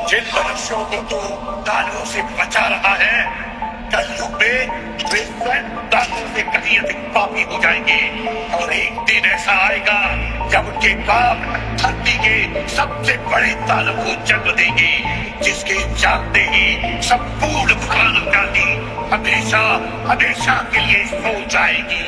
जिन मनुष्यों को तू दानवों से बचा रहा है, कलयुग में वे स्वयं दानवों से कहीं अधिक पापी हो जाएंगे। और एक दिन ऐसा आएगा जब उनके पाप धरती के सबसे बड़े दानव को जन्म देंगे, जिसके जागते ही संपूर्ण मानव जाति हमेशा हमेशा के लिए सो जाएगी।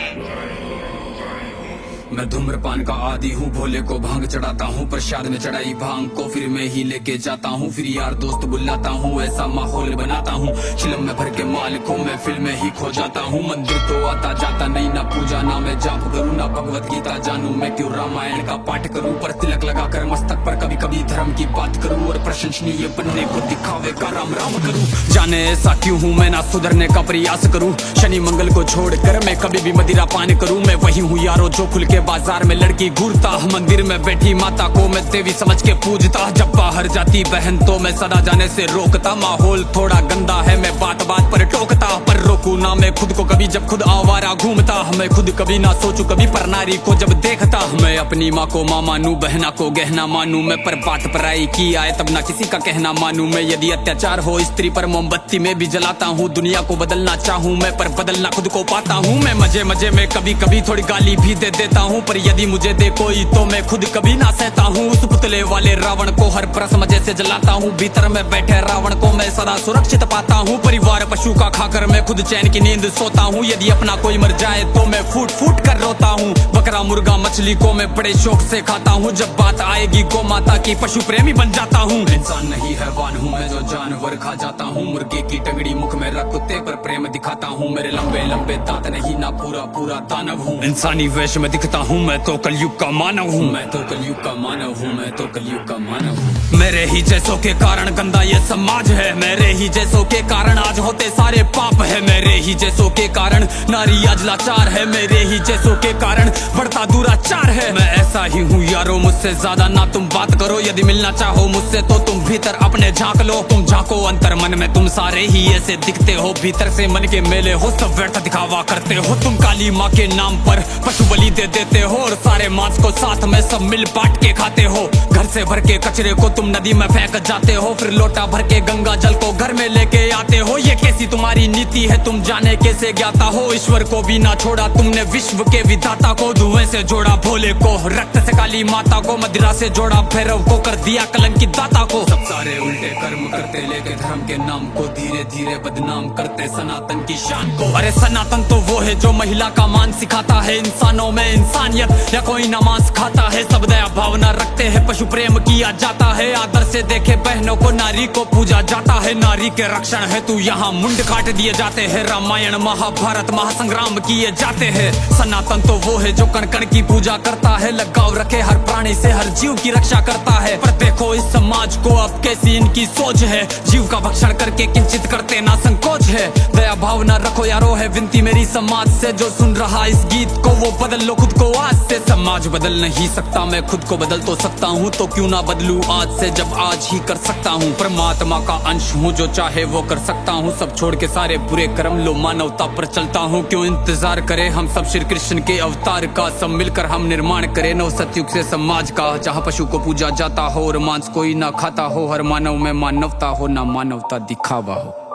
मैं धूम्रपान का आदी हूँ, भोले को भांग चढ़ाता हूँ, प्रसाद में चढ़ाई भांग को फिर मैं ही लेके जाता हूँ, फिर यार दोस्त बुलाता हूँ, ऐसा माहौल बनाता हूँ। चिलम में भर के माल को मैं फिल्म में ही खो जाता हूँ। मंदिर तो आता जाता नहीं, ना पूजा ना मैं जाप करूँ, ना भगवत गीता जानू, मैं क्यों रामायण का पाठ करूँ। पर तिलक लगा कर मस्तक पर कभी कभी धर्म की बात करूँ, और प्रशंसनीय बनने को दिखावे का राम राम करूँ। जाने ऐसा क्यों हूँ मैं, ना सुधरने का प्रयास करूँ। शनि मंगल को छोड़कर मैं कभी भी मदिरा पान करूँ। मैं वही हूँ यारो जो खुल के बाजार में लड़की घूरता, मंदिर में बैठी माता को मैं देवी समझ के पूजता। जब बाहर जाती बहन तो मैं सदा जाने से रोकता। माहौल थोड़ा गंदा है, मैं बात बात पर टोकता, पर रोकू ना मैं खुद को कभी जब खुद आवारा घूमता। मैं खुद कभी ना सोचू कभी पर नारी को जब देखता। मैं अपनी माँ को माँ मानू, बहना को गहना मानू, मैं पर बात पराई की आए तब ना किसी का कहना मानू। मैं यदि अत्याचार हो स्त्री पर मोमबत्ती में भी जलाता हूँ। दुनिया को बदलना चाहूँ मैं, पर बदलना खुद को पाता हूँ। मैं मजे मजे में कभी कभी थोड़ी गाली भी दे देता हूँ, पर यदि मुझे दे कोई तो मैं खुद कभी ना सहता हूँ। उस पुतले वाले रावण को हर परस मजे से जलाता हूँ। भीतर में बैठे रावण को मैं सदा सुरक्षित पाता हूँ। परिवार पशु का खाकर मैं खुद चैन की नींद सोता हूँ। यदि अपना कोई मर जाए तो मैं फूट फूट कर रोता हूँ। बकरा मुर्गा मछली को मैं बड़े शौक से खाता हूँ। जब बात आएगी गौ माता की पशु प्रेमी बन जाता हूँ। इंसान नहीं हैवान हूँ मैं जो जानवर खा जाता हूँ। मुर्गे की टंगड़ी मुख में रख कुत्ते पर प्रेम दिखाता हूँ। मेरे लंबे लंबे दांत नहीं ना पूरा पूरा दानव हूँ। इंसानी वेश में दिखता हूँ मैं तो कलयुग का मानव हूँ। मैं तो कलयुग का मानव हूँ, मैं तो कलयुग का मानव हूँ। मेरे ही जैसों के कारण गंदा ये समाज है। मेरे ही जैसों के कारण आज होते सारे पाप है। मेरे ही जैसों के कारण नारी आज लाचार है। मेरे ही जैसों के कारण बढ़ता दुराचार है। मैं ऐसा ही हूँ यारो, मुझसे ज्यादा ना तुम बात करो। यदि मिलना चाहो मुझसे तो तुम भीतर अपने झांक लो। तुम झांको अंतर मन में, तुम सारे ही ऐसे दिखते हो। भीतर से मन के मेले हो, सब व्यर्थ दिखावा करते हो। तुम काली माँ के नाम पर पशु बलि दे देते हो, और सारे मांस को साथ में सब मिल बांट के खाते हो। घर से भर के कचरे को तुम नदी में फेंक जाते हो, फिर लोटा भर के गंगा जल को घर में लेके आते हो। ये कैसी तुम्हारी नीति है, तुम जाने कैसे ज्ञाता हो। ईश्वर को भी ना छोड़ा तुमने, विश्व के विधाता को। धुएं से जोड़ा भोले को, रक्त से काली माता को, मदिरा से जोड़ा भैरव को, कर दिया कलंकित दाता को। सब सारे उल्टे कर्म करते, लेके धर्म के नाम को धीरे धीरे बदनाम करते सनातन की शान को। अरे सनातन तो वो है जो महिला का मान सिखाता है। इंसानों में इंसानियत या कोई नमाज खाता है। सब दया भावना रखते हैं, पशु प्रेम किया जाता है। आदर से देखे बहनों को, नारी को पूजा जाता है। नारी के रक्षण है तू यहाँ मुंड काट दिए जाते हैं। रामायण महाभारत महासंग्राम किए जाते हैं। सनातन तो वो है जो कण कण की पूजा करता है। लगाव रखे हर प्राणी से, हर जीव की रक्षा करता है। पर देखो इस समाज को अब कैसी इनकी सोच है। जीव का भक्षण करके किंचित करते ना संकोच है। दया भावना रखो यारो है विनती मेरी समाज से। जो सुन रहा इस गीत को वो बदल लो खुद को आज से। समाज बदल नहीं सकता, मैं खुद को बदल तो सकता हूँ, तो क्यों ना बदलूं आज से जब आज ही कर सकता हूँ। परमात्मा का अंश हूँ, जो चाहे वो कर सकता हूँ। सब छोड़ के सारे बुरे कर्म लो, मानवता पर चलता हूँ। क्यों इंतजार करे हम सब श्री कृष्ण के अवतार का। सब मिलकर हम निर्माण करें नव सतयुग से समाज का, जहाँ पशु को पूजा जाता हो और मांस कोई ना खाता हो। हर मानव में मानवता हो, ना मानवता दिखावा हो।